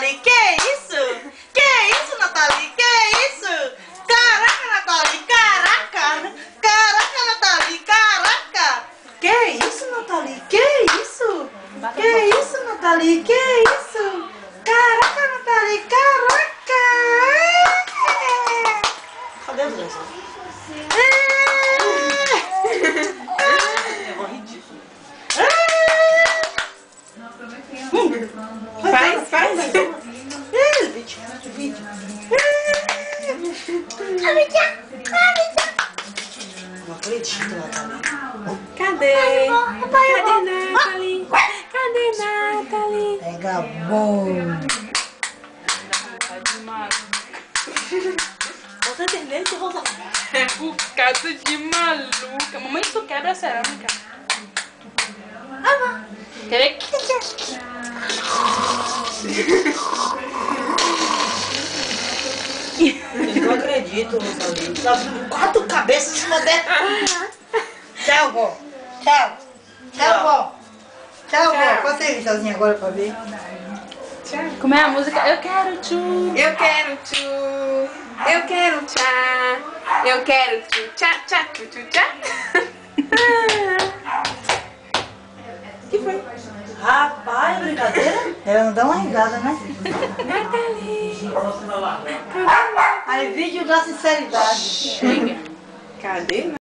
Nathalie? Que isso? Que isso, Nathalie? Que isso? Caraca, Nathalie, caraca! Caraca, Nathalie, caraca! Que isso, Nathalie? Que isso? Que isso, Nathalie? Que isso? Caraca, Nathalie, caraca! Cadê os dois? Faz. Vídeo. Não acredito, Nathalie. Cadê? Cadê Nathalie? Cadê Nathalie? Pega bom. Você tem leite, Rosa? É bocado de maluca. Mamãe, tu quebra a cerâmica. Quer ver? Eu não acredito, Rosalie. Tá vindo 4 cabeças em cima dela. Tchau, vó. Tchau. Tchau, vó. Tchau, vó. Pode ir sozinha agora pra ver. Como é a música? Eu quero tchu. Eu quero tchu, eu quero tchá, eu quero tchu, tchá, tchá, tchu, tchu, tchá. Que foi? Rapaz, brincadeira? Ela não dá uma risada, né? Nathalie. Aí, vídeo da sinceridade. Chega. Cadê?